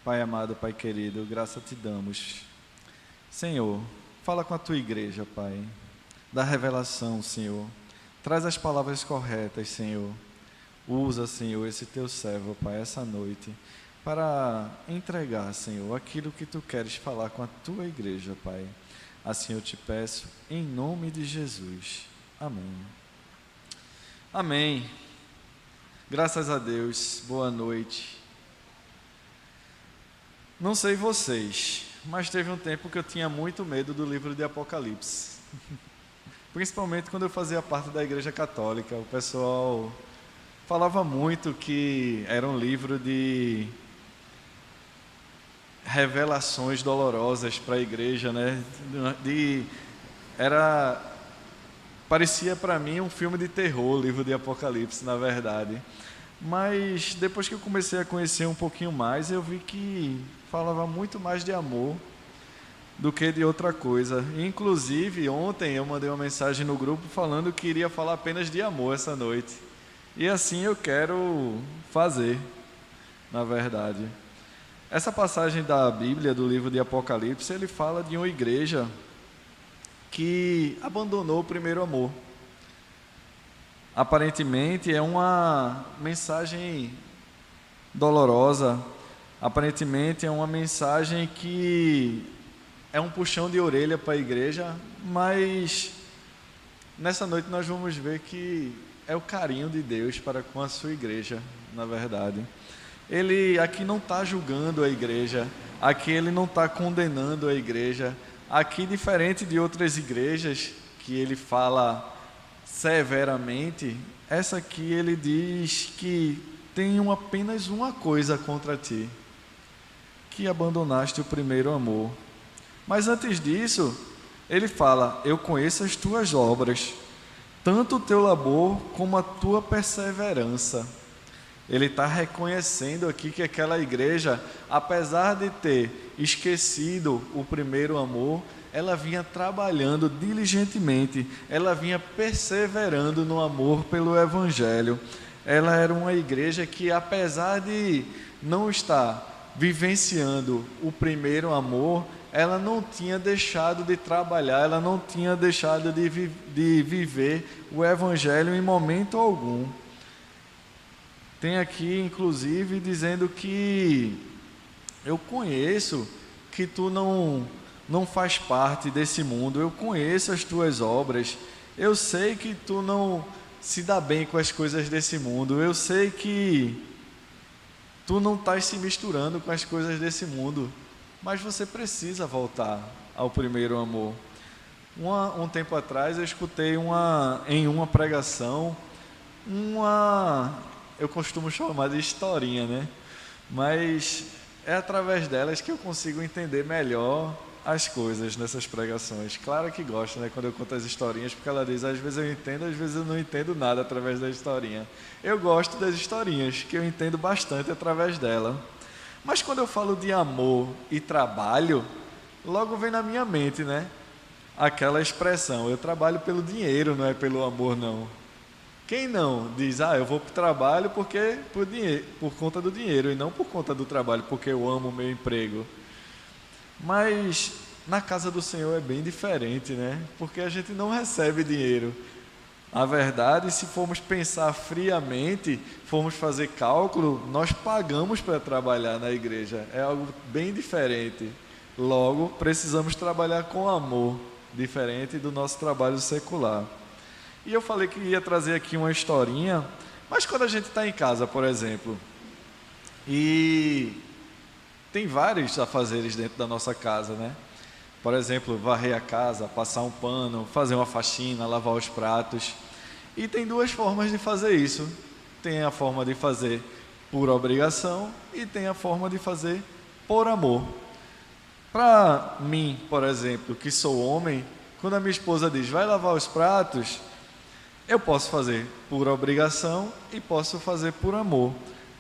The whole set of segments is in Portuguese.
Pai amado, Pai querido, graça te damos. Senhor, fala com a tua igreja, Pai. Dá revelação, Senhor. Traz as palavras corretas, Senhor. Usa, Senhor, esse teu servo, Pai, essa noite, para entregar, Senhor, aquilo que tu queres falar com a tua igreja, Pai. Assim eu te peço, em nome de Jesus. Amém. Amém. Graças a Deus. Boa noite. Não sei vocês, mas teve um tempo que eu tinha muito medo do livro de Apocalipse. Principalmente quando eu fazia parte da Igreja Católica. O pessoal falava muito que era um livro de revelações dolorosas para a igreja, né? Parecia para mim um filme de terror, o livro de Apocalipse, na verdade. Mas depois que eu comecei a conhecer um pouquinho mais, eu vi que falava muito mais de amor do que de outra coisa. Inclusive, ontem eu mandei uma mensagem no grupo falando que iria falar apenas de amor essa noite. E assim eu quero fazer, na verdade. Essa passagem da Bíblia, do livro de Apocalipse, ele fala de uma igreja que abandonou o primeiro amor. Aparentemente é uma mensagem dolorosa, aparentemente é uma mensagem que é um puxão de orelha para a igreja, mas nessa noite nós vamos ver que é o carinho de Deus para com a sua igreja, na verdade. Ele aqui não está julgando a igreja, aqui ele não está condenando a igreja, aqui, diferente de outras igrejas que ele fala severamente, essa aqui ele diz que tem apenas uma coisa contra ti, que abandonaste o primeiro amor. Mas antes disso, ele fala: eu conheço as tuas obras, tanto o teu labor como a tua perseverança. Ele está reconhecendo aqui que aquela igreja, apesar de ter esquecido o primeiro amor, ela vinha trabalhando diligentemente, ela vinha perseverando no amor pelo Evangelho. Ela era uma igreja que, apesar de não estar vivenciando o primeiro amor, ela não tinha deixado de trabalhar, ela não tinha deixado de viver o Evangelho em momento algum. Tem aqui, inclusive, dizendo que eu conheço que tu não faz parte desse mundo, eu conheço as tuas obras, eu sei que tu não se dá bem com as coisas desse mundo, eu sei que tu não estás se misturando com as coisas desse mundo, mas você precisa voltar ao primeiro amor. Um tempo atrás eu escutei em uma pregação, eu costumo chamar de historinha, né? Mas é através delas que eu consigo entender melhor as coisas nessas pregações. Claro que gosto, né, quando eu conto as historinhas, porque ela diz, às vezes eu entendo, às vezes eu não entendo nada através da historinha. Eu gosto das historinhas, que eu entendo bastante através dela. Mas quando eu falo de amor e trabalho, logo vem na minha mente, né, aquela expressão: eu trabalho pelo dinheiro, não é pelo amor, não. Quem não diz, eu vou para o trabalho por conta do dinheiro e não por conta do trabalho, porque eu amo o meu emprego? Mas na casa do Senhor é bem diferente, né? Porque a gente não recebe dinheiro. A verdade, se formos pensar friamente, formos fazer cálculo, nós pagamos para trabalhar na igreja. É algo bem diferente. Logo, precisamos trabalhar com amor, diferente do nosso trabalho secular. E eu falei que ia trazer aqui uma historinha, mas quando a gente está em casa, por exemplo, e tem vários afazeres dentro da nossa casa, né? Por exemplo, varrer a casa, passar um pano, fazer uma faxina, lavar os pratos. E tem duas formas de fazer isso. Tem a forma de fazer por obrigação e tem a forma de fazer por amor. Para mim, por exemplo, que sou homem, quando a minha esposa diz, vai lavar os pratos, eu posso fazer por obrigação e posso fazer por amor.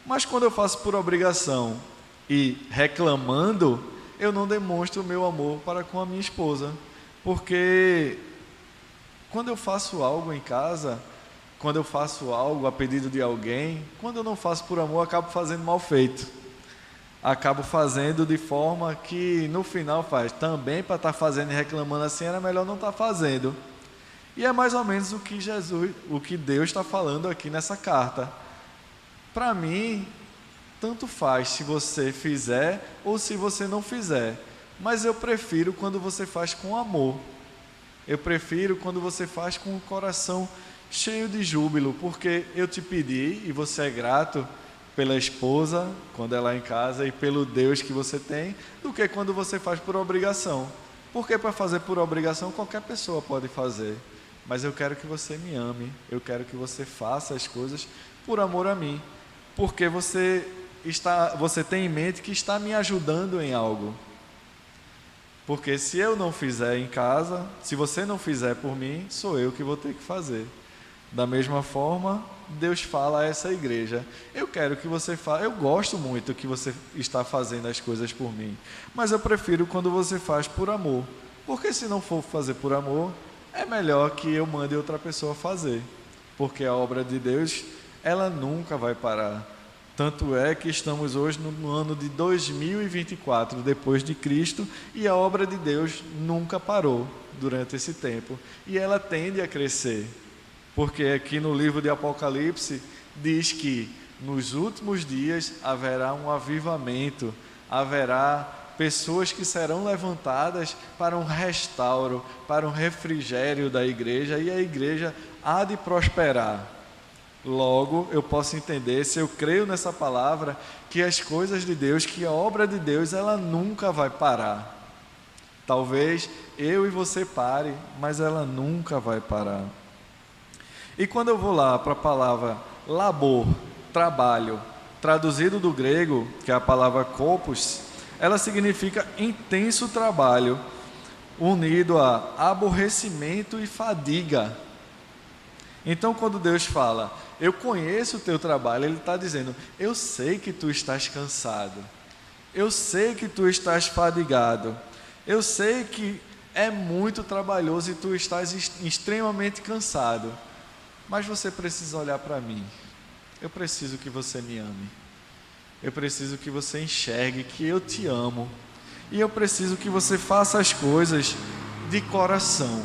Mas quando eu faço por obrigação e reclamando, eu não demonstro o meu amor para com a minha esposa. Porque quando eu faço algo em casa, quando eu faço algo a pedido de alguém, quando eu não faço por amor, eu acabo fazendo mal feito. acabo fazendo de forma que no final faz. Também para estar fazendo e reclamando assim, era melhor não estar fazendo. E é mais ou menos o que Deus está falando aqui nessa carta. Para mim, tanto faz se você fizer ou se você não fizer. Mas eu prefiro quando você faz com amor. Eu prefiro quando você faz com o coração cheio de júbilo, porque eu te pedi e você é grato pela esposa, quando ela é em casa, e pelo Deus que você tem, do que quando você faz por obrigação. Porque para fazer por obrigação, qualquer pessoa pode fazer. Mas eu quero que você me ame, eu quero que você faça as coisas por amor a mim. Porque você tem em mente que está me ajudando em algo. Porque se eu não fizer em casa, se você não fizer por mim, sou eu que vou ter que fazer. Da mesma forma, Deus fala a essa igreja: eu quero que você faça, eu gosto muito que você está fazendo as coisas por mim, mas eu prefiro quando você faz por amor. Porque se não for fazer por amor, é melhor que eu mande outra pessoa fazer. Porque a obra de Deus, ela nunca vai parar. Tanto é que estamos hoje no ano de 2024 depois de Cristo, e a obra de Deus nunca parou durante esse tempo. E ela tende a crescer, porque aqui no livro de Apocalipse diz que nos últimos dias haverá um avivamento, haverá pessoas que serão levantadas para um restauro, para um refrigério da igreja, e a igreja há de prosperar. Logo, eu posso entender, se eu creio nessa palavra, que as coisas de Deus, que a obra de Deus, ela nunca vai parar. Talvez eu e você pare, mas ela nunca vai parar. E quando eu vou lá para a palavra labor, trabalho, traduzido do grego, que é a palavra kopos, ela significa intenso trabalho, unido a aborrecimento e fadiga. Então, quando Deus fala, eu conheço o teu trabalho, Ele está dizendo, eu sei que tu estás cansado, eu sei que tu estás fadigado, eu sei que é muito trabalhoso e tu estás extremamente cansado, mas você precisa olhar para mim. Eu preciso que você me ame, eu preciso que você enxergue que eu te amo, e eu preciso que você faça as coisas de coração.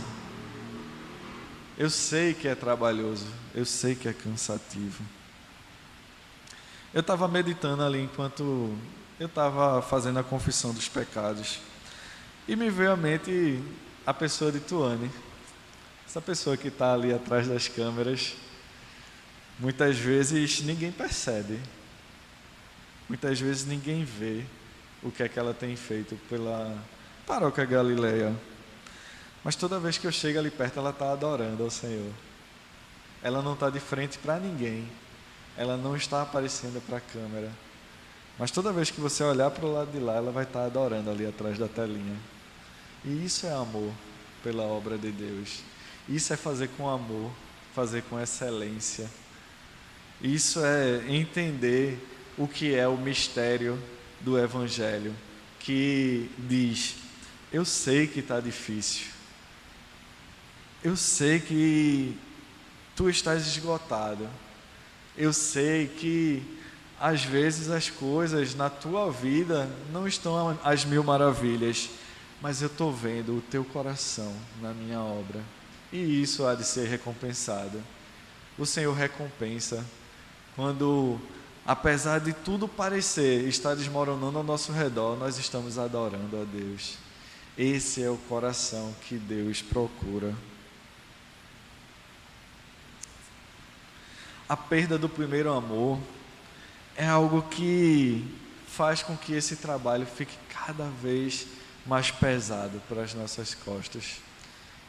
Eu sei que é trabalhoso, eu sei que é cansativo. Eu estava meditando ali enquanto eu estava fazendo a confissão dos pecados, e me veio à mente a pessoa de Tuane, essa pessoa que está ali atrás das câmeras. Muitas vezes ninguém percebe, muitas vezes ninguém vê o que é que ela tem feito pela Paróquia Galileia. Mas toda vez que eu chego ali perto, ela está adorando ao Senhor. Ela não está de frente para ninguém. Ela não está aparecendo para a câmera. Mas toda vez que você olhar para o lado de lá, ela vai estar adorando ali atrás da telinha. E isso é amor pela obra de Deus. Isso é fazer com amor, fazer com excelência. Isso é entender o que é o mistério do Evangelho, que diz, eu sei que está difícil. Eu sei que tu estás esgotado. Eu sei que às vezes as coisas na tua vida não estão às mil maravilhas, mas eu estou vendo o teu coração na minha obra, e isso há de ser recompensado. O Senhor recompensa quando, apesar de tudo parecer estar desmoronando ao nosso redor, nós estamos adorando a Deus. Esse é o coração que Deus procura. A perda do primeiro amor é algo que faz com que esse trabalho fique cada vez mais pesado para as nossas costas.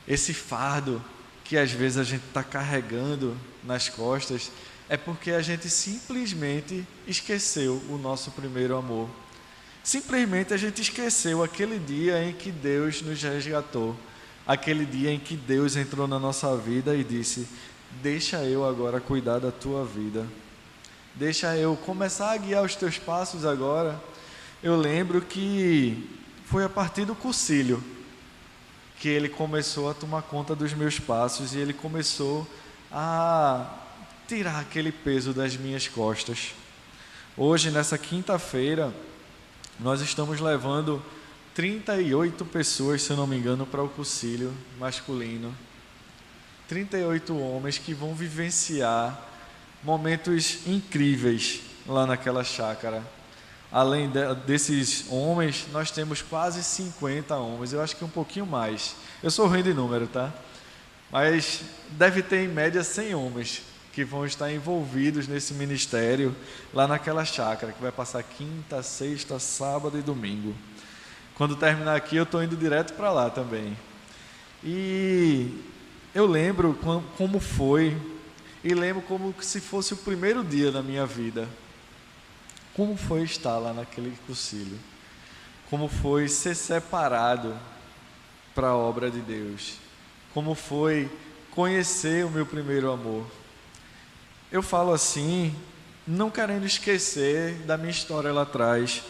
Esse fardo que às vezes a gente está carregando nas costas é porque a gente simplesmente esqueceu o nosso primeiro amor. Simplesmente a gente esqueceu aquele dia em que Deus nos resgatou, aquele dia em que Deus entrou na nossa vida e disse, deixa eu agora cuidar da tua vida, deixa eu começar a guiar os teus passos agora. Eu lembro que foi a partir do cursilho que ele começou a tomar conta dos meus passos, e ele começou a tirar aquele peso das minhas costas. Hoje, nessa quinta-feira, nós estamos levando 38 pessoas, se eu não me engano, para o cursilho masculino. 38 homens que vão vivenciar momentos incríveis lá naquela chácara. Além desses homens, nós temos quase 50 homens, eu acho que um pouquinho mais. Eu sou ruim de número, tá? Mas deve ter em média 100 homens que vão estar envolvidos nesse ministério lá naquela chácara, que vai passar quinta, sexta, sábado e domingo. Quando terminar aqui, eu estou indo direto para lá também. E eu lembro como foi, e lembro como se fosse o primeiro dia da minha vida. Como foi estar lá naquele cursilho? Como foi ser separado para a obra de Deus? Como foi conhecer o meu primeiro amor? Eu falo assim, não querendo esquecer da minha história lá atrás,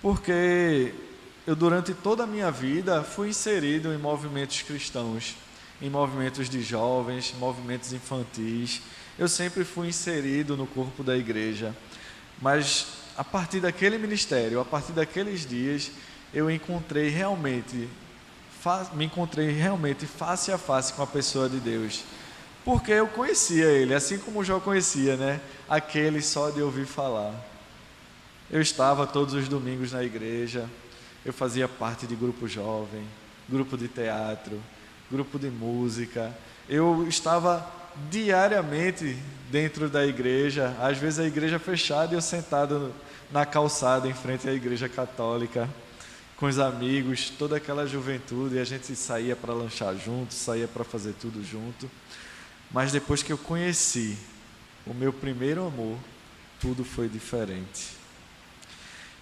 porque eu durante toda a minha vida fui inserido em movimentos cristãos, em movimentos de jovens, movimentos infantis. Eu sempre fui inserido no corpo da igreja, mas a partir daquele ministério, a partir daqueles dias, eu me encontrei realmente face a face com a pessoa de Deus, porque eu conhecia ele, assim como o Jó conhecia, né? Aquele só de ouvir falar. Eu estava todos os domingos na igreja, eu fazia parte de grupo jovem, grupo de teatro, grupo de música. Eu estava diariamente dentro da igreja, às vezes a igreja fechada e eu sentado na calçada em frente à igreja católica, com os amigos, toda aquela juventude, e a gente saía para lanchar junto, saía para fazer tudo junto. Mas depois que eu conheci o meu primeiro amor, tudo foi diferente.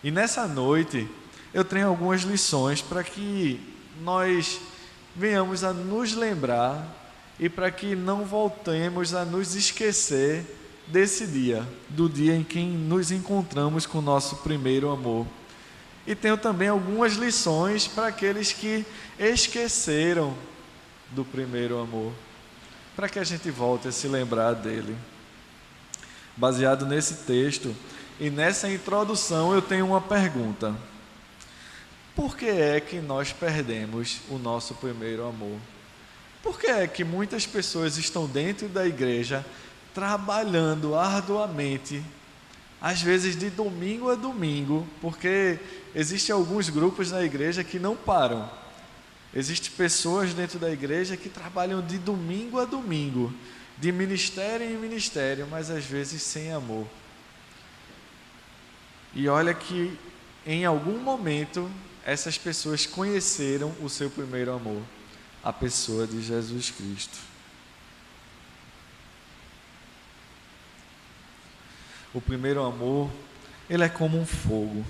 E nessa noite, eu tenho algumas lições para que nós venhamos a nos lembrar e para que não voltemos a nos esquecer desse dia, do dia em que nos encontramos com o nosso primeiro amor. E tenho também algumas lições para aqueles que esqueceram do primeiro amor, para que a gente volte a se lembrar dele. Baseado nesse texto e nessa introdução, eu tenho uma pergunta: por que é que nós perdemos o nosso primeiro amor? Por que é que muitas pessoas estão dentro da igreja trabalhando arduamente, às vezes de domingo a domingo, porque existem alguns grupos na igreja que não param. Existem pessoas dentro da igreja que trabalham de domingo a domingo, de ministério em ministério, mas às vezes sem amor. E olha que em algum momento essas pessoas conheceram o seu primeiro amor, a pessoa de Jesus Cristo. O primeiro amor, ele é como um fogo.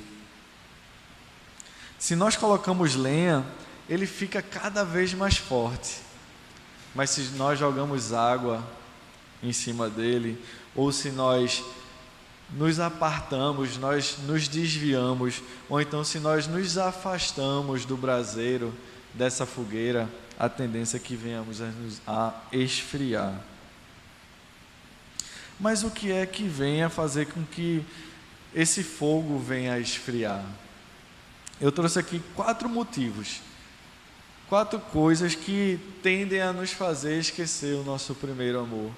Se nós colocamos lenha, ele fica cada vez mais forte. Mas se nós jogamos água em cima dele, ou se nós nos apartamos, nós nos desviamos, ou então se nós nos afastamos do braseiro, dessa fogueira, a tendência é que venhamos a esfriar. Mas o que é que vem a fazer com que esse fogo venha a esfriar? Eu trouxe aqui 4 motivos, 4 coisas que tendem a nos fazer esquecer o nosso primeiro amor.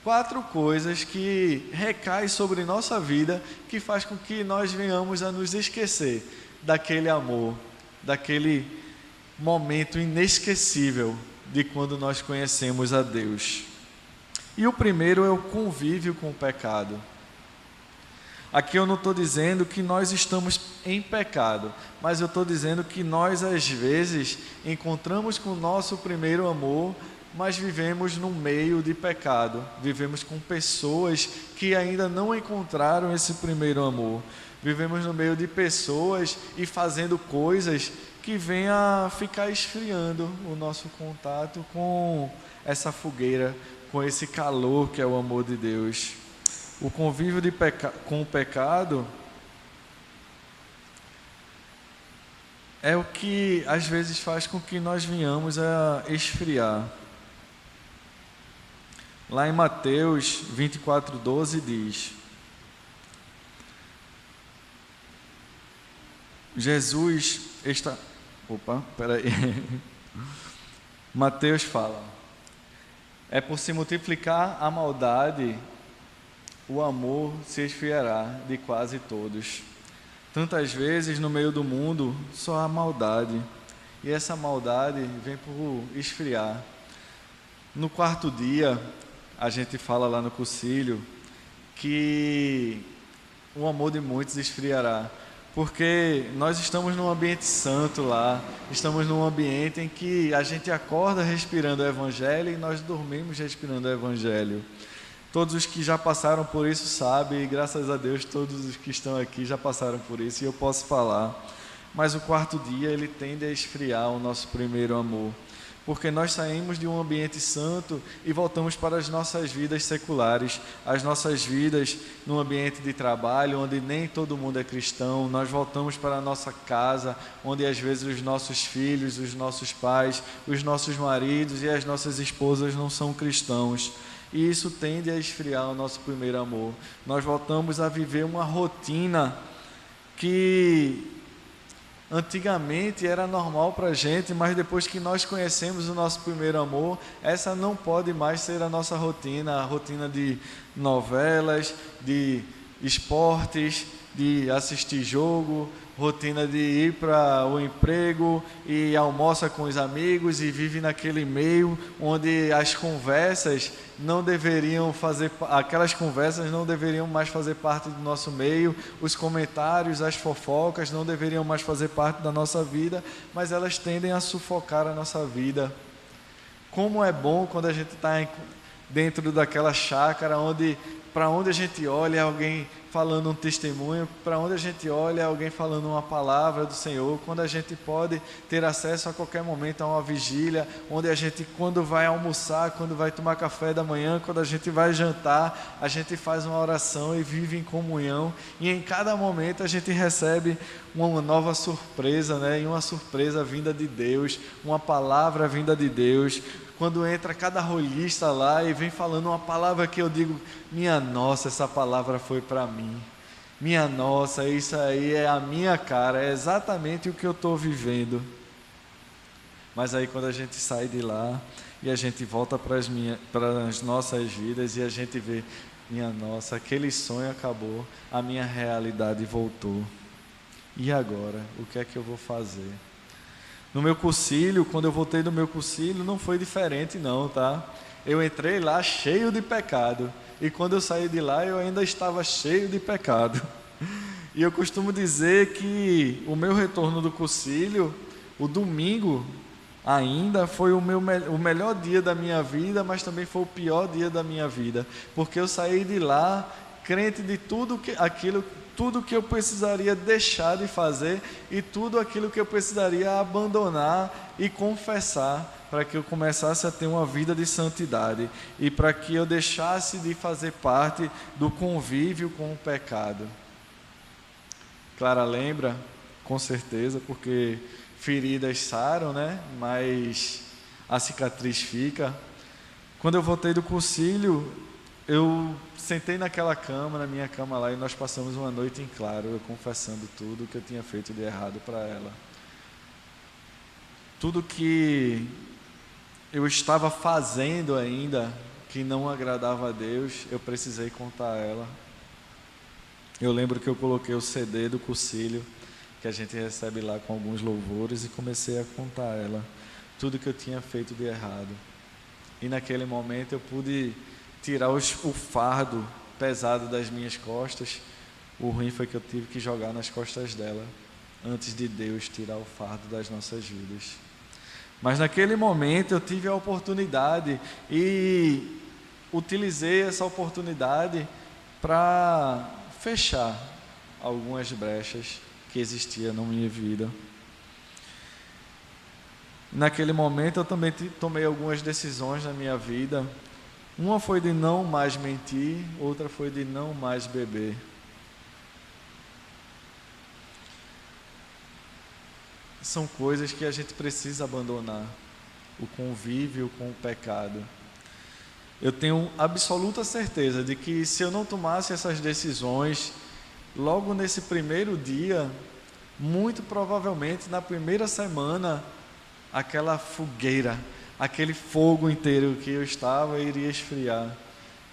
4 coisas que recaem sobre nossa vida, que faz com que nós venhamos a nos esquecer daquele amor, daquele momento inesquecível de quando nós conhecemos a Deus. E o primeiro é o convívio com o pecado. Aqui eu não estou dizendo que nós estamos em pecado, mas eu estou dizendo que nós às vezes encontramos com o nosso primeiro amor, mas vivemos no meio de pecado, vivemos com pessoas que ainda não encontraram esse primeiro amor, vivemos no meio de pessoas e fazendo coisas que vêm a ficar esfriando o nosso contato com essa fogueira, com esse calor que é o amor de Deus. O convívio com o pecado é o que às vezes faz com que nós venhamos a esfriar. Lá em Mateus 24:12 diz: Jesus está... Opa, peraí. Mateus fala: é por se multiplicar a maldade, o amor se esfriará de quase todos. Tantas vezes no meio do mundo só há maldade, e essa maldade vem por esfriar. No quarto dia, a gente fala lá no concílio que o amor de muitos esfriará, porque nós estamos num ambiente santo lá, estamos num ambiente em que a gente acorda respirando o Evangelho e nós dormimos respirando o Evangelho. Todos os que já passaram por isso sabem, e graças a Deus todos os que estão aqui já passaram por isso, e eu posso falar. Mas o quarto dia ele tende a esfriar o nosso primeiro amor, porque nós saímos de um ambiente santo e voltamos para as nossas vidas seculares, as nossas vidas num ambiente de trabalho, onde nem todo mundo é cristão. Nós voltamos para a nossa casa, onde às vezes os nossos filhos, os nossos pais, os nossos maridos e as nossas esposas não são cristãos. E isso tende a esfriar o nosso primeiro amor. Nós voltamos a viver uma rotina que antigamente era normal para a gente, mas depois que nós conhecemos o nosso primeiro amor, essa não pode mais ser a nossa rotina, a rotina de novelas, de esportes, de assistir jogo, rotina de ir para o emprego e almoça com os amigos e vive naquele meio onde as conversas não deveriam fazer, aquelas conversas não deveriam mais fazer parte do nosso meio, os comentários, as fofocas não deveriam mais fazer parte da nossa vida, mas elas tendem a sufocar a nossa vida. Como é bom quando a gente está dentro daquela chácara onde, para onde a gente olha é alguém falando um testemunho, para onde a gente olha é alguém falando uma palavra do Senhor, quando a gente pode ter acesso a qualquer momento a uma vigília, onde a gente, quando vai almoçar, quando vai tomar café da manhã, quando a gente vai jantar, a gente faz uma oração e vive em comunhão, e em cada momento a gente recebe uma nova surpresa, né? E uma surpresa vinda de Deus, uma palavra vinda de Deus. Quando entra cada rolista lá e vem falando uma palavra que eu digo, minha nossa, essa palavra foi para mim. Minha nossa, isso aí é a minha cara, é exatamente o que eu estou vivendo. Mas aí quando a gente sai de lá e a gente volta para as nossas vidas e a gente vê, minha nossa, aquele sonho acabou, a minha realidade voltou. E agora? O que é que eu vou fazer? No meu cursilho, quando eu voltei do meu cursilho, não foi diferente não, tá? Eu entrei lá cheio de pecado, e quando eu saí de lá, eu ainda estava cheio de pecado. E eu costumo dizer que o meu retorno do cursilho, o domingo ainda, foi o melhor dia da minha vida, mas também foi o pior dia da minha vida, porque eu saí de lá crente de tudo que eu precisaria deixar de fazer e tudo aquilo que eu precisaria abandonar e confessar para que eu começasse a ter uma vida de santidade e para que eu deixasse de fazer parte do convívio com o pecado. Clara lembra, com certeza, porque feridas saram, né? Mas a cicatriz fica. Quando eu voltei do cursilho, eu sentei naquela cama, na minha cama lá, e nós passamos uma noite em claro, eu confessando tudo que eu tinha feito de errado para ela. Tudo que eu estava fazendo ainda, que não agradava a Deus, eu precisei contar a ela. Eu lembro que eu coloquei o CD do cursilho, que a gente recebe lá com alguns louvores, e comecei a contar a ela tudo que eu tinha feito de errado. E naquele momento eu pude tirar o fardo pesado das minhas costas. O ruim foi que eu tive que jogar nas costas dela, antes de Deus tirar o fardo das nossas vidas. Mas naquele momento eu tive a oportunidade e utilizei essa oportunidade para fechar algumas brechas que existiam na minha vida. Naquele momento eu também tomei algumas decisões na minha vida. Uma foi de não mais mentir, outra foi de não mais beber. São coisas que a gente precisa abandonar, o convívio com o pecado. Eu tenho absoluta certeza de que se eu não tomasse essas decisões, logo nesse primeiro dia, muito provavelmente na primeira semana, aquela fogueira, aquele fogo inteiro que eu estava iria esfriar,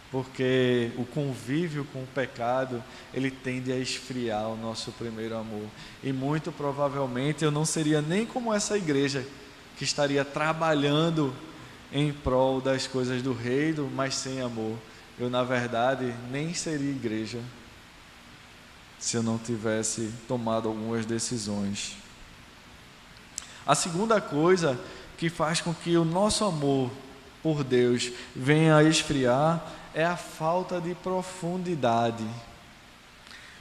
porque o convívio com o pecado, ele tende a esfriar o nosso primeiro amor, e muito provavelmente eu não seria nem como essa igreja, que estaria trabalhando em prol das coisas do reino, mas sem amor. Eu, na verdade, nem seria igreja, se eu não tivesse tomado algumas decisões. A segunda coisa que faz com que o nosso amor por Deus venha a esfriar é a falta de profundidade.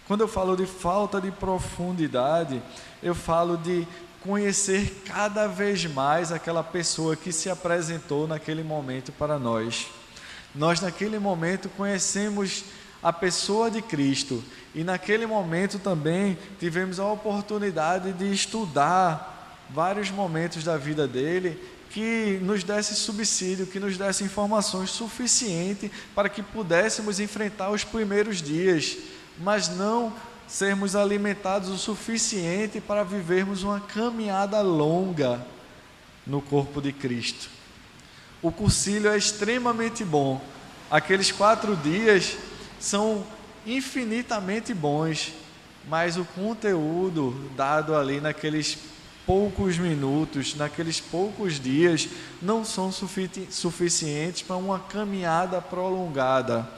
Quando eu falo de falta de profundidade, eu falo de conhecer cada vez mais aquela pessoa que se apresentou naquele momento para nós. Nós naquele momento conhecemos a pessoa de Cristo, e naquele momento também tivemos a oportunidade de estudar vários momentos da vida dele, que nos desse subsídio, que nos desse informações suficientes para que pudéssemos enfrentar os primeiros dias, mas não sermos alimentados o suficiente para vivermos uma caminhada longa no corpo de Cristo. O cursilho é extremamente bom, aqueles 4 dias são infinitamente bons, mas o conteúdo dado ali naqueles poucos minutos, naqueles poucos dias, não são suficientes para uma caminhada prolongada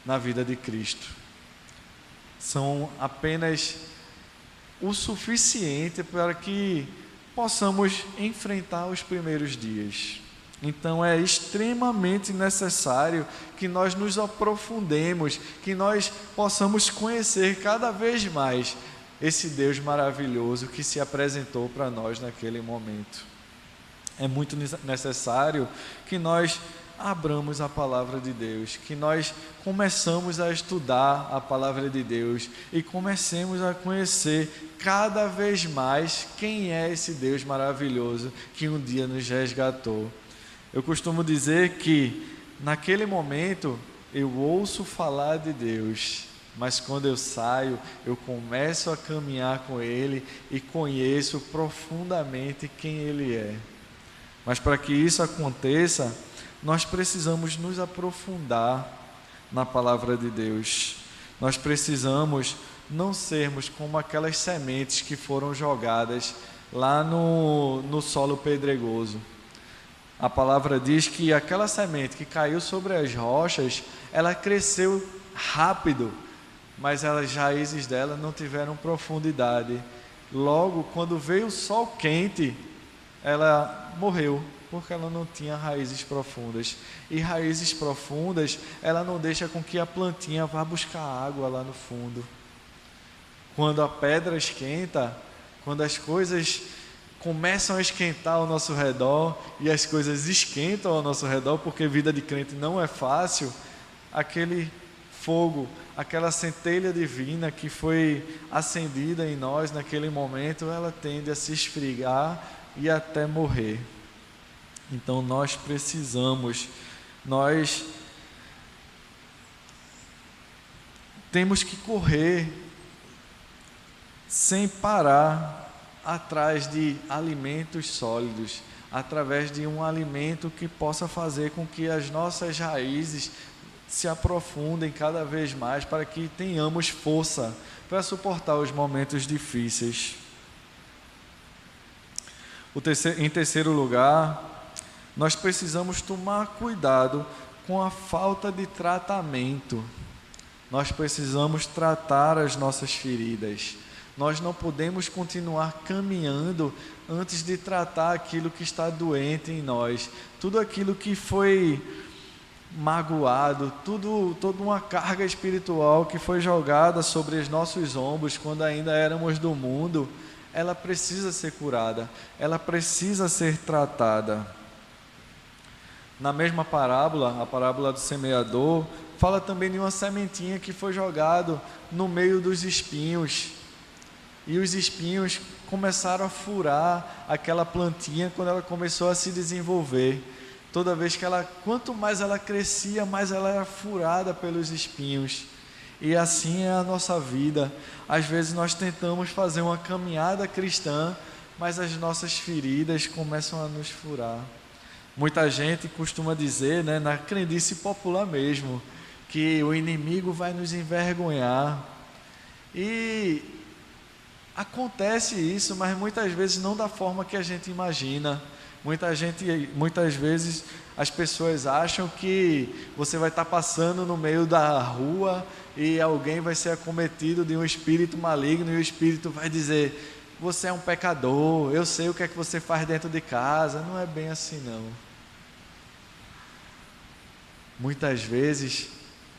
na vida de Cristo. São apenas o suficiente para que possamos enfrentar os primeiros dias. Então é extremamente necessário que nós nos aprofundemos, que nós possamos conhecer cada vez mais esse Deus maravilhoso que se apresentou para nós naquele momento. É muito necessário que nós abramos a palavra de Deus, que nós começamos a estudar a palavra de Deus e comecemos a conhecer cada vez mais quem é esse Deus maravilhoso que um dia nos resgatou. Eu costumo dizer que naquele momento eu ouço falar de Deus, mas quando eu saio, eu começo a caminhar com Ele e conheço profundamente quem Ele é. Mas para que isso aconteça, nós precisamos nos aprofundar na palavra de Deus. Nós precisamos não sermos como aquelas sementes que foram jogadas lá no solo pedregoso. A palavra diz que aquela semente que caiu sobre as rochas, ela cresceu rápido, mas as raízes dela não tiveram profundidade. Logo, quando veio o sol quente, ela morreu, porque ela não tinha raízes profundas. E raízes profundas, ela não deixa com que a plantinha vá buscar água lá no fundo. Quando a pedra esquenta, quando as coisas começam a esquentar ao nosso redor, e as coisas esquentam ao nosso redor, porque vida de crente não é fácil, aquele fogo, aquela centelha divina que foi acendida em nós naquele momento, ela tende a se esfriar e até morrer. Então nós temos que correr sem parar atrás de alimentos sólidos, através de um alimento que possa fazer com que as nossas raízes se aprofundem cada vez mais, para que tenhamos força para suportar os momentos difíceis. Em terceiro lugar, nós precisamos tomar cuidado com a falta de tratamento. Nós precisamos tratar as nossas feridas. Nós não podemos continuar caminhando antes de tratar aquilo que está doente em nós. Tudo aquilo que foi magoado, toda uma carga espiritual que foi jogada sobre os nossos ombros quando ainda éramos do mundo, ela precisa ser curada, ela precisa ser tratada. Na mesma parábola, a parábola do semeador, fala também de uma sementinha que foi jogado no meio dos espinhos. E os espinhos começaram a furar aquela plantinha quando ela começou a se desenvolver. Toda vez que quanto mais ela crescia, mais ela era furada pelos espinhos. E assim é a nossa vida. Às vezes nós tentamos fazer uma caminhada cristã, mas as nossas feridas começam a nos furar. Muita gente costuma dizer, né, na crendice popular mesmo, que o inimigo vai nos envergonhar. E acontece isso, mas muitas vezes não da forma que a gente imagina. Muitas vezes as pessoas acham que você vai estar passando no meio da rua e alguém vai ser acometido de um espírito maligno e o espírito vai dizer: você é um pecador, eu sei o que é que você faz dentro de casa. Não é bem assim não. Muitas vezes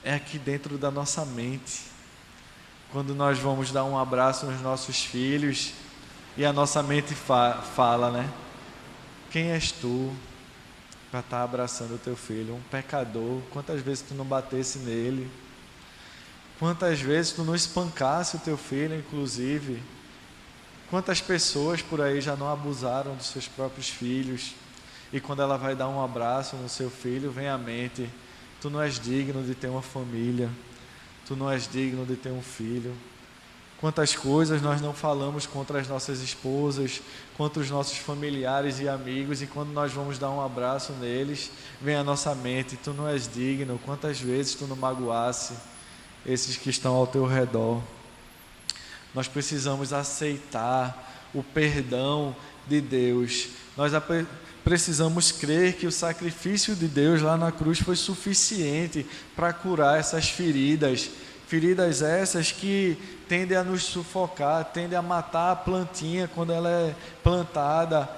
é aqui dentro da nossa mente. Quando nós vamos dar um abraço nos nossos filhos e a nossa mente fala, né? Quem és tu para estar abraçando o teu filho? Um pecador. Quantas vezes tu não batesse nele? Quantas vezes tu não espancasse o teu filho, inclusive? Quantas pessoas por aí já não abusaram dos seus próprios filhos? E quando ela vai dar um abraço no seu filho, vem à mente: tu não és digno de ter uma família, tu não és digno de ter um filho. Quantas coisas nós não falamos contra as nossas esposas, contra os nossos familiares e amigos, e quando nós vamos dar um abraço neles, vem à nossa mente: tu não és digno. Quantas vezes tu não magoasse esses que estão ao teu redor? Nós precisamos aceitar o perdão de Deus. Nós precisamos crer que o sacrifício de Deus lá na cruz foi suficiente para curar essas feridas. Feridas essas que tendem a nos sufocar, tendem a matar a plantinha quando ela é plantada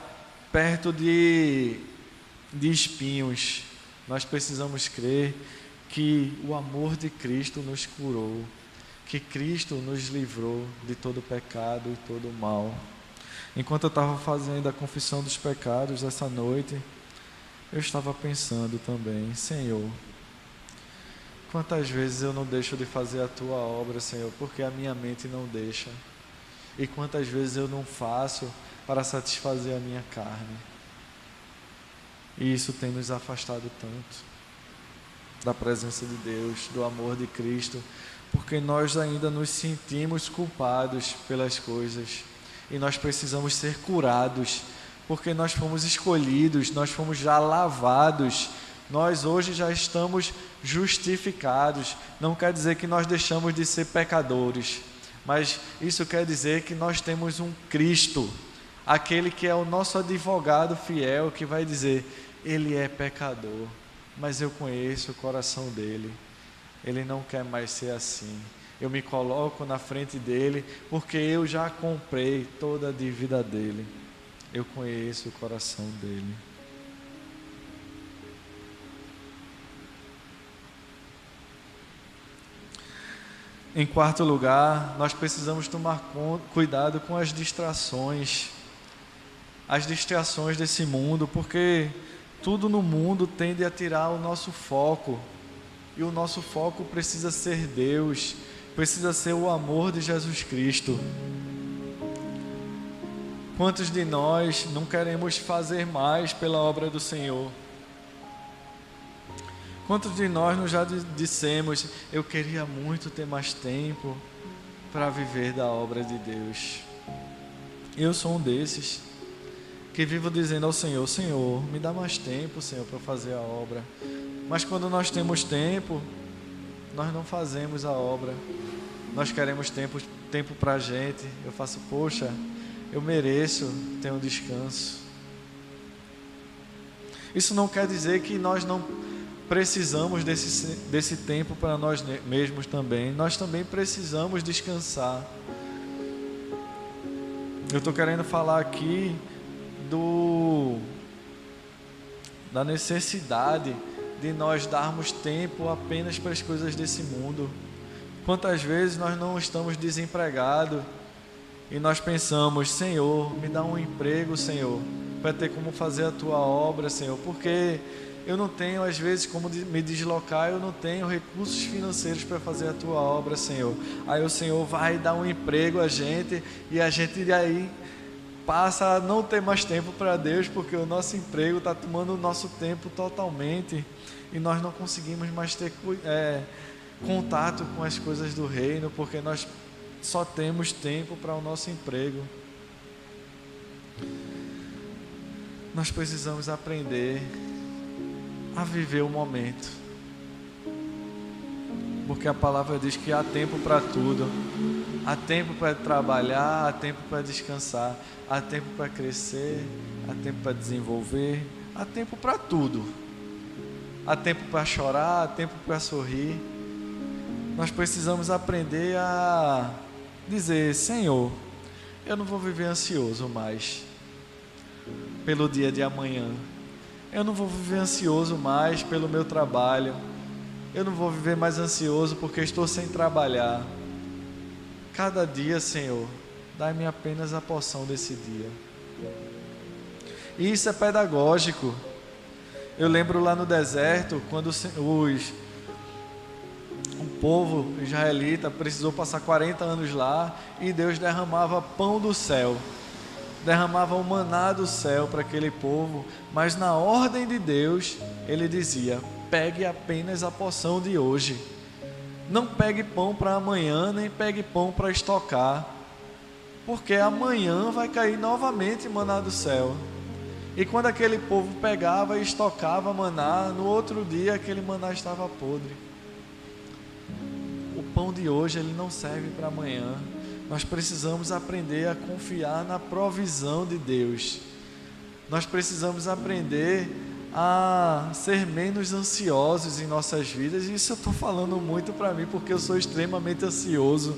perto de espinhos. Nós precisamos crer que o amor de Cristo nos curou, que Cristo nos livrou de todo pecado e todo mal. Enquanto eu estava fazendo a confissão dos pecados essa noite, eu estava pensando também: Senhor, quantas vezes eu não deixo de fazer a Tua obra, Senhor, porque a minha mente não deixa. E quantas vezes eu não faço para satisfazer a minha carne. E isso tem nos afastado tanto da presença de Deus, do amor de Cristo, porque nós ainda nos sentimos culpados pelas coisas. E nós precisamos ser curados, porque nós fomos escolhidos, nós fomos já lavados. Nós hoje já estamos justificados. Não quer dizer que nós deixamos de ser pecadores, mas isso quer dizer que nós temos um Cristo, aquele que é o nosso advogado fiel, que vai dizer: ele é pecador, mas eu conheço o coração dele, ele não quer mais ser assim. Eu me coloco na frente dele, porque eu já comprei toda a dívida dele. Eu conheço o coração dele. Em quarto lugar, nós precisamos tomar cuidado com as distrações desse mundo, porque tudo no mundo tende a tirar o nosso foco, e o nosso foco precisa ser Deus, precisa ser o amor de Jesus Cristo. Quantos de nós não queremos fazer mais pela obra do Senhor? Quantos de nós não já dissemos: eu queria muito ter mais tempo para viver da obra de Deus? Eu sou um desses que vivo dizendo ao Senhor: Senhor, me dá mais tempo, Senhor, para fazer a obra. Mas quando nós temos tempo, nós não fazemos a obra. Nós queremos tempo para a gente. Eu faço: poxa, eu mereço ter um descanso. Isso não quer dizer que nós não precisamos desse tempo para nós mesmos também. Nós também precisamos descansar. Eu estou querendo falar aqui da necessidade de nós darmos tempo apenas para as coisas desse mundo. Quantas vezes nós não estamos desempregados e nós pensamos: Senhor, me dá um emprego, Senhor, para ter como fazer a Tua obra, Senhor, porque eu não tenho às vezes como me deslocar, eu não tenho recursos financeiros para fazer a Tua obra, Senhor. Aí o Senhor vai dar um emprego a gente, e a gente aí passa a não ter mais tempo para Deus, porque o nosso emprego está tomando o nosso tempo totalmente, e nós não conseguimos mais ter contato com as coisas do reino, porque nós só temos tempo para o nosso emprego. Nós precisamos aprender a viver o momento, porque a palavra diz que há tempo para tudo. Há tempo para trabalhar, há tempo para descansar, há tempo para crescer, há tempo para desenvolver, há tempo para tudo. Há tempo para chorar, há tempo para sorrir. Nós precisamos aprender a dizer: Senhor, eu não vou viver ansioso mais pelo dia de amanhã. Eu não vou viver ansioso mais pelo meu trabalho. Eu não vou viver mais ansioso porque estou sem trabalhar. Cada dia, Senhor, dai-me apenas a porção desse dia. E isso é pedagógico. Eu lembro lá no deserto, quando o povo israelita precisou passar 40 anos lá, e Deus derramava pão do céu, derramava o maná do céu para aquele povo, mas na ordem de Deus, Ele dizia: pegue apenas a porção de hoje. Não pegue pão para amanhã, nem pegue pão para estocar, porque amanhã vai cair novamente maná do céu. E quando aquele povo pegava e estocava maná, no outro dia aquele maná estava podre. O pão de hoje, ele não serve para amanhã. Nós precisamos aprender a confiar na provisão de Deus. Nós precisamos aprender a ser menos ansiosos em nossas vidas. E isso eu estou falando muito para mim, porque eu sou extremamente ansioso.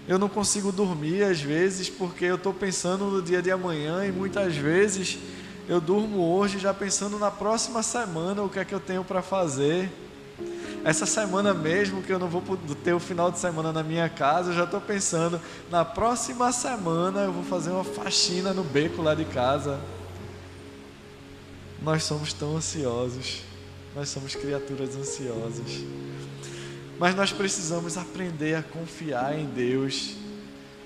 Eu não consigo dormir às vezes, porque eu estou pensando no dia de amanhã, e muitas vezes eu durmo hoje já pensando na próxima semana, o que é que eu tenho para fazer. Essa semana mesmo, que eu não vou ter o final de semana na minha casa, eu já estou pensando, na próxima semana eu vou fazer uma faxina no beco lá de casa. Nós somos tão ansiosos, nós somos criaturas ansiosas. Mas nós precisamos aprender a confiar em Deus,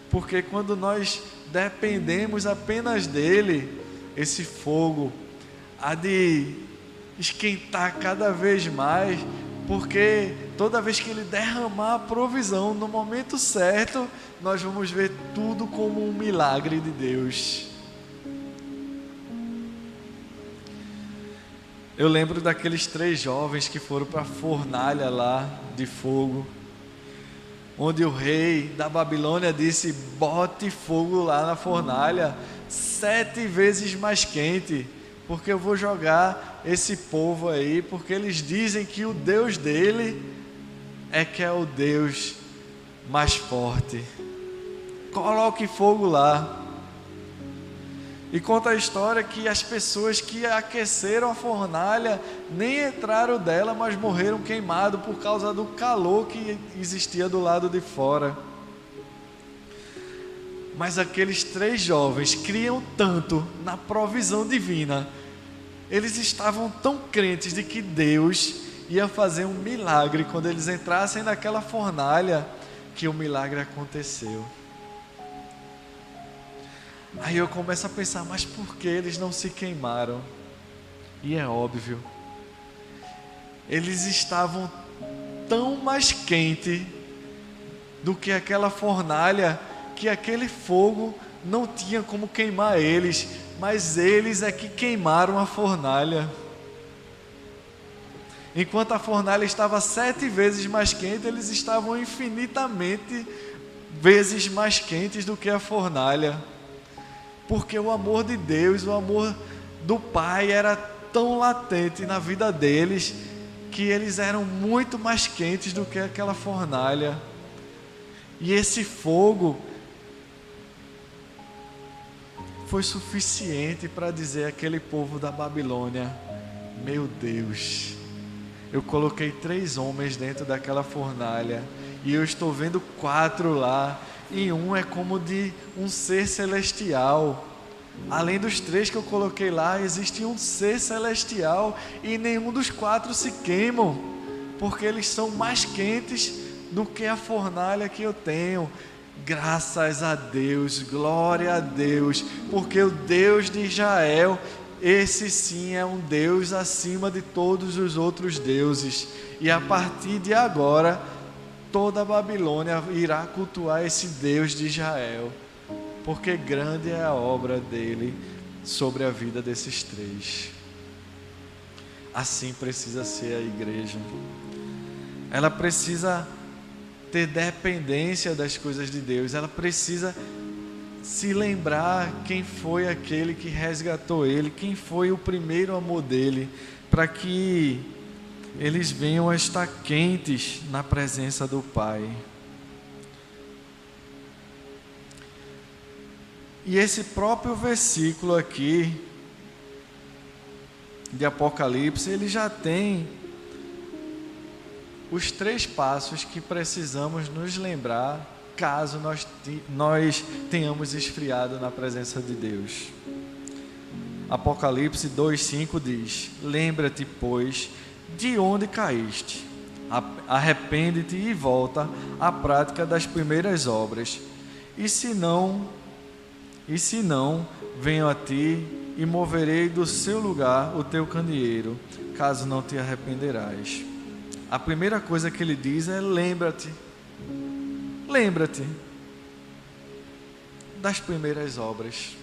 porque quando nós dependemos apenas dEle, esse fogo há de esquentar cada vez mais, porque toda vez que Ele derramar a provisão no momento certo, nós vamos ver tudo como um milagre de Deus. Eu lembro daqueles 3 jovens que foram para a fornalha lá de fogo, onde o rei da Babilônia disse: bote fogo lá na fornalha, 7 vezes mais quente, porque eu vou jogar esse povo aí, porque eles dizem que o Deus dele é que é o Deus mais forte. Coloque fogo lá. E conta a história que as pessoas que aqueceram a fornalha nem entraram dela, mas morreram queimados por causa do calor que existia do lado de fora. Mas aqueles 3 jovens criam tanto na provisão divina, eles estavam tão crentes de que Deus ia fazer um milagre quando eles entrassem naquela fornalha, que o milagre aconteceu. Aí eu começo a pensar, mas por que eles não se queimaram? E é óbvio, eles estavam tão mais quentes do que aquela fornalha, que aquele fogo não tinha como queimar eles, mas eles é que queimaram a fornalha. Enquanto a fornalha estava 7 vezes mais quente, eles estavam infinitamente vezes mais quentes do que a fornalha. Porque o amor de Deus, o amor do Pai era tão latente na vida deles, que eles eram muito mais quentes do que aquela fornalha. E esse fogo foi suficiente para dizer àquele povo da Babilônia: meu Deus, eu coloquei 3 homens dentro daquela fornalha, e eu estou vendo 4 lá, e um é como de um ser celestial. Além dos 3 que eu coloquei lá, existe um ser celestial, e nenhum dos 4 se queimam, porque eles são mais quentes do que a fornalha que eu tenho. Graças a Deus, glória a Deus, porque o Deus de Israel esse sim é um Deus acima de todos os outros deuses. E a partir de agora, toda a Babilônia irá cultuar esse Deus de Israel, porque grande é a obra dele sobre a vida desses três. Assim precisa ser a igreja. Ela precisa ter dependência das coisas de Deus. Ela precisa se lembrar quem foi aquele que resgatou ele, quem foi o primeiro amor dele, para que eles venham a estar quentes na presença do Pai. E esse próprio versículo aqui de Apocalipse, ele já tem os 3 passos que precisamos nos lembrar caso nós tenhamos esfriado na presença de Deus. Apocalipse 2:5 diz: lembra-te, pois, de onde caíste, arrepende-te e volta à prática das primeiras obras, e se não, venho a ti e moverei do seu lugar o teu candeeiro, caso não te arrependerás. A primeira coisa que ele diz é: lembra-te das primeiras obras.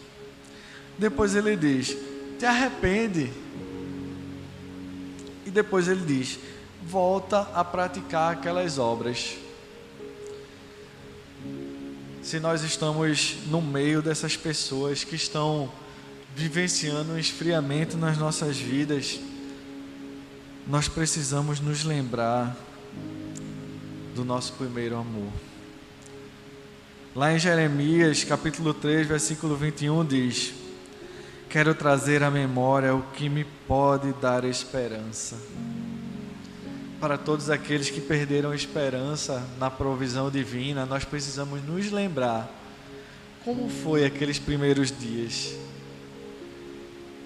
Depois ele diz: te arrepende. E depois ele diz: volta a praticar aquelas obras. Se nós estamos no meio dessas pessoas que estão vivenciando um esfriamento nas nossas vidas, nós precisamos nos lembrar do nosso primeiro amor. Lá em Jeremias, capítulo 3, versículo 21, diz: quero trazer à memória o que me pode dar esperança. Para todos aqueles que perderam a esperança na provisão divina, nós precisamos nos lembrar como foi aqueles primeiros dias.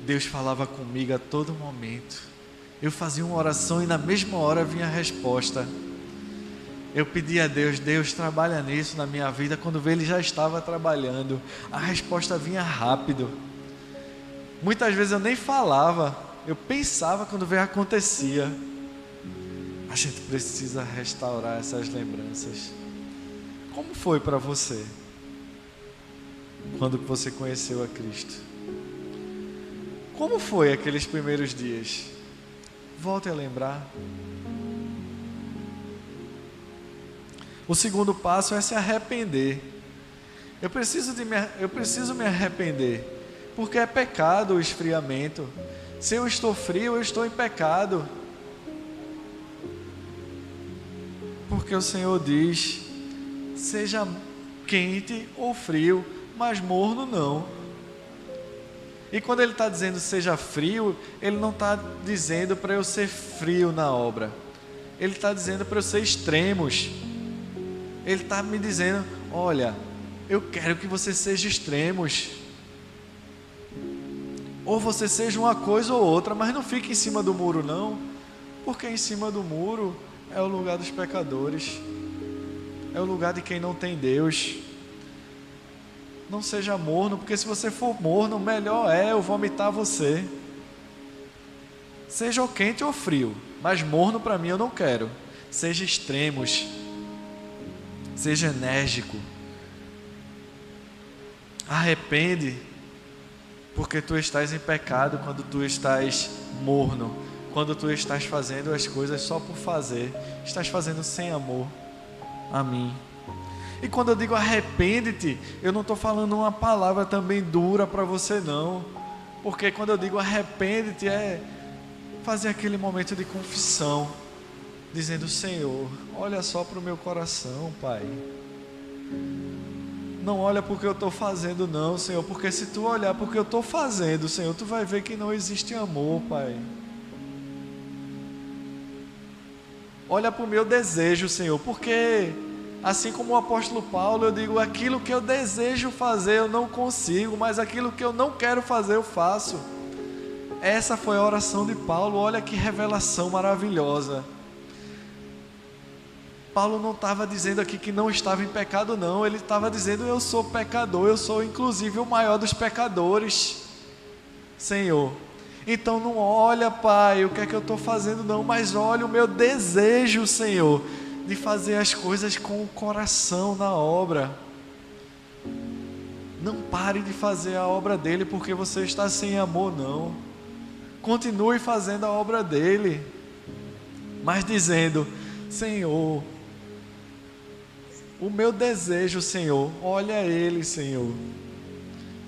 Deus falava comigo a todo momento. Eu fazia uma oração e na mesma hora vinha a resposta. Eu pedi a Deus: Deus, trabalha nisso na minha vida. Quando veio, Ele já estava trabalhando. A resposta vinha rápido. Muitas vezes eu nem falava, eu pensava, quando veio, acontecia. A gente precisa restaurar essas lembranças. Como foi para você quando você conheceu a Cristo? Como foi aqueles primeiros dias? Volte a lembrar. O segundo passo é se arrepender. Eu preciso me arrepender, porque é pecado o esfriamento. Se eu estou frio, eu estou em pecado. Porque o Senhor diz: seja quente ou frio, mas morno não. E quando Ele está dizendo seja frio, Ele não está dizendo para eu ser frio na obra. Ele está dizendo para eu ser extremos. Ele está me dizendo: olha, eu quero que você seja extremos. Ou você seja uma coisa ou outra, mas não fique em cima do muro não. Porque em cima do muro é o lugar dos pecadores. É o lugar de quem não tem Deus. Não seja morno, porque se você for morno, melhor é eu vomitar você. Seja ou quente ou frio, mas morno para mim eu não quero. Seja extremos. Seja enérgico. Arrepende, porque tu estás em pecado quando tu estás morno, quando tu estás fazendo as coisas só por fazer, estás fazendo sem amor a mim. E quando eu digo arrepende-te, eu não estou falando uma palavra também dura para você não, porque quando eu digo arrepende-te é fazer aquele momento de confissão, dizendo: Senhor, olha só para o meu coração, Pai. Não olha porque eu estou fazendo não, Senhor, porque se tu olhar porque eu estou fazendo, Senhor, tu vai ver que não existe amor, Pai. Olha para o meu desejo, Senhor, porque assim como o apóstolo Paulo, eu digo: aquilo que eu desejo fazer eu não consigo, mas aquilo que eu não quero fazer eu faço. Essa foi a oração de Paulo. Olha que revelação maravilhosa. Paulo não estava dizendo aqui que não estava em pecado não, ele estava dizendo: eu sou pecador, eu sou inclusive o maior dos pecadores. Senhor. Então não olha, Pai, o que é que eu estou fazendo não, mas olha o meu desejo, Senhor, de fazer as coisas com o coração na obra. Não pare de fazer a obra dele porque você está sem amor, não. Continue fazendo a obra dele, mas dizendo: Senhor, o meu desejo, Senhor, olha ele, Senhor.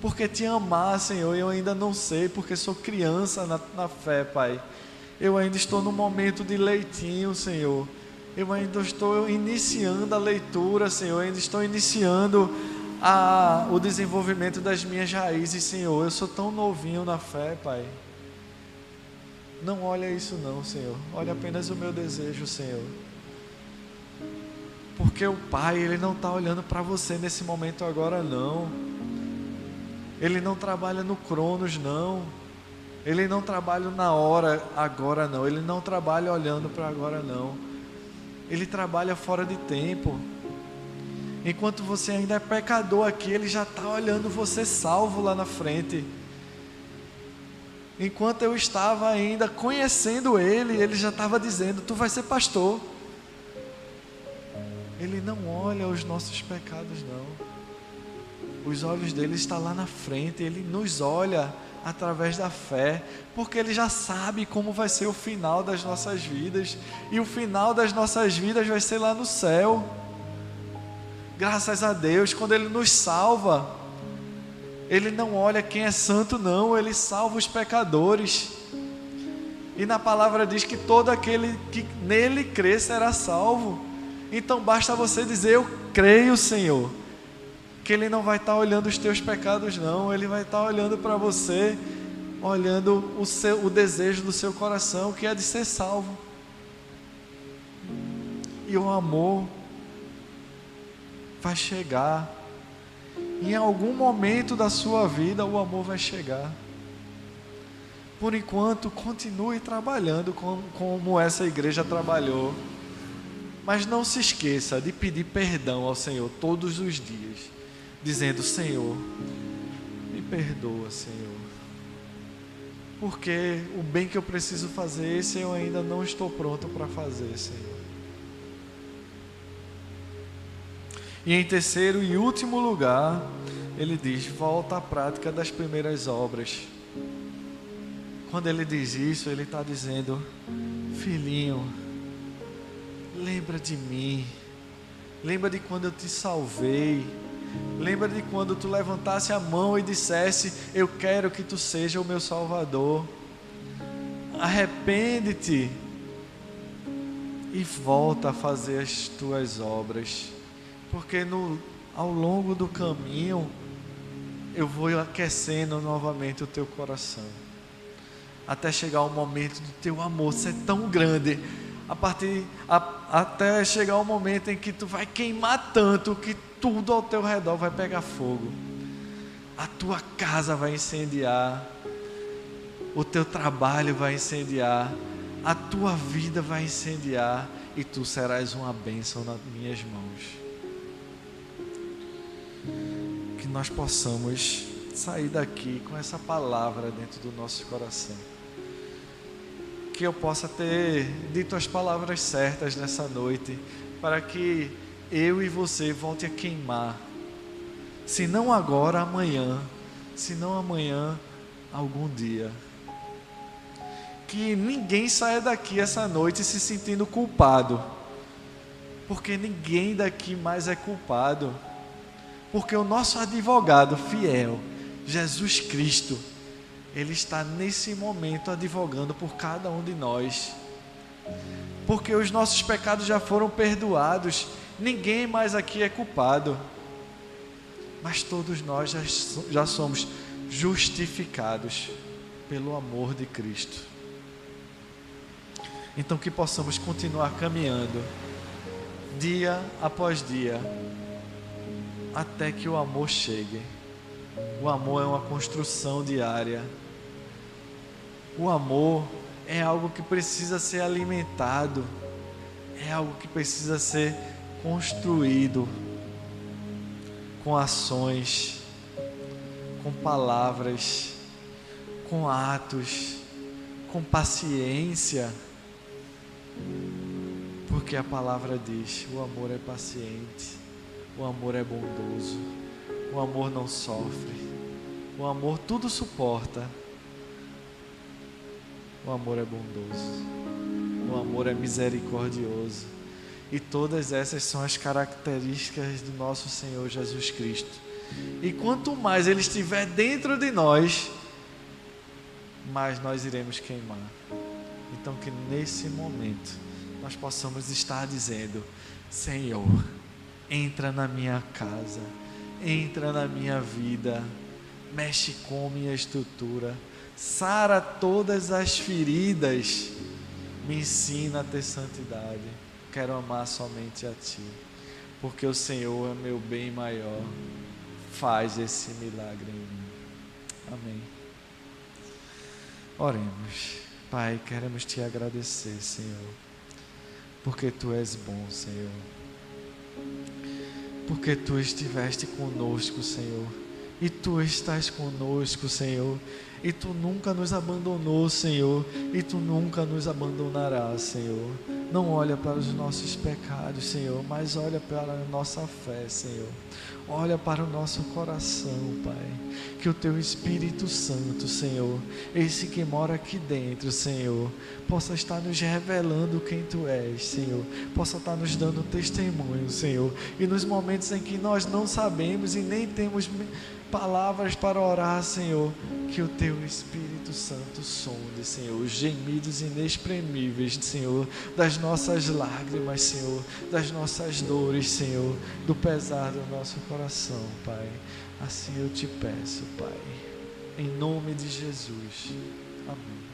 Porque te amar, Senhor, eu ainda não sei, porque sou criança na fé, Pai. Eu ainda estou no momento de leitinho, Senhor. Eu ainda estou iniciando a leitura, Senhor. Eu ainda estou iniciando o desenvolvimento das minhas raízes, Senhor. Eu sou tão novinho na fé, Pai. Não olha isso não, Senhor. Olha apenas o meu desejo, Senhor. Porque o Pai, Ele não está olhando para você nesse momento agora, não. Ele não trabalha no Cronos, não. Ele não trabalha na hora agora, não. Ele não trabalha olhando para agora, não. Ele trabalha fora de tempo. Enquanto você ainda é pecador aqui, Ele já está olhando você salvo lá na frente. Enquanto eu estava ainda conhecendo Ele, Ele já estava dizendo: tu vai ser pastor. Ele não olha os nossos pecados, não. Os olhos dele estão lá na frente. Ele nos olha através da fé, porque Ele já sabe como vai ser o final das nossas vidas. E o final das nossas vidas vai ser lá no céu. Graças a Deus, quando Ele nos salva, Ele não olha quem é santo, não. Ele salva os pecadores. E na palavra diz que todo aquele que nele crê será salvo. Então basta você dizer: eu creio, Senhor, que Ele não vai estar olhando os teus pecados, não. Ele vai estar olhando para você, olhando o desejo do seu coração, que é de ser salvo. E o amor vai chegar. Em algum momento da sua vida, o amor vai chegar. Por enquanto, continue trabalhando como essa igreja trabalhou. Mas não se esqueça de pedir perdão ao Senhor todos os dias, dizendo: Senhor, me perdoa, Senhor, porque o bem que eu preciso fazer, esse eu ainda não estou pronto para fazer, Senhor. E em terceiro e último lugar, ele diz: volta à prática das primeiras obras. Quando ele diz isso, ele está dizendo: filhinho, lembra de mim, lembra de quando eu te salvei, lembra de quando tu levantasse a mão e dissesse: eu quero que tu seja o meu Salvador. Arrepende-te e volta a fazer as tuas obras, porque ao longo do caminho eu vou aquecendo novamente o teu coração, até chegar o momento do teu amor ser tão grande, até chegar o momento em que tu vai queimar tanto que tudo ao teu redor vai pegar fogo. A tua casa vai incendiar, o teu trabalho vai incendiar, a tua vida vai incendiar, e tu serás uma bênção nas minhas mãos. Que nós possamos sair daqui com essa palavra dentro do nosso coração. Que eu possa ter dito as palavras certas nessa noite, para que eu e você volte a queimar, se não agora, amanhã, se não amanhã, algum dia. Que ninguém saia daqui essa noite se sentindo culpado, porque ninguém daqui mais é culpado, porque o nosso advogado fiel, Jesus Cristo, Ele está nesse momento advogando por cada um de nós, porque os nossos pecados já foram perdoados. Ninguém mais aqui é culpado, mas todos nós já somos justificados pelo amor de Cristo. Então que possamos continuar caminhando dia após dia, até que o amor chegue. O amor é uma construção diária. O amor é algo que precisa ser alimentado, é algo que precisa ser construído com ações, com palavras, com atos, com paciência, porque a palavra diz: o amor é paciente, o amor é bondoso, o amor não sofre, o amor tudo suporta, o amor é bondoso, o amor é misericordioso. E todas essas são as características do nosso Senhor Jesus Cristo. E quanto mais Ele estiver dentro de nós, mais nós iremos queimar. Então que nesse momento nós possamos estar dizendo: Senhor, entra na minha casa, entra na minha vida, mexe com minha estrutura, sara todas as feridas, me ensina a ter santidade, quero amar somente a Ti, porque o Senhor é meu bem maior. Faz esse milagre em mim. Amém. Oremos. Pai, queremos Te agradecer, Senhor, porque Tu és bom, Senhor, porque Tu estiveste conosco, Senhor, e Tu estás conosco, Senhor, e Tu nunca nos abandonou, Senhor, e Tu nunca nos abandonarás, Senhor. Não olha para os nossos pecados, Senhor, mas olha para a nossa fé, Senhor. Olha para o nosso coração, Pai. Que o Teu Espírito Santo, Senhor, esse que mora aqui dentro, Senhor, possa estar nos revelando quem Tu és, Senhor. Possa estar nos dando testemunho, Senhor. E nos momentos em que nós não sabemos e nem temos palavras para orar, Senhor, que o Teu Espírito Santo sonde, Senhor, os gemidos inexprimíveis, Senhor, das nossas lágrimas, Senhor, das nossas dores, Senhor, do pesar do nosso coração, Pai. Assim eu Te peço, Pai, em nome de Jesus. Amém.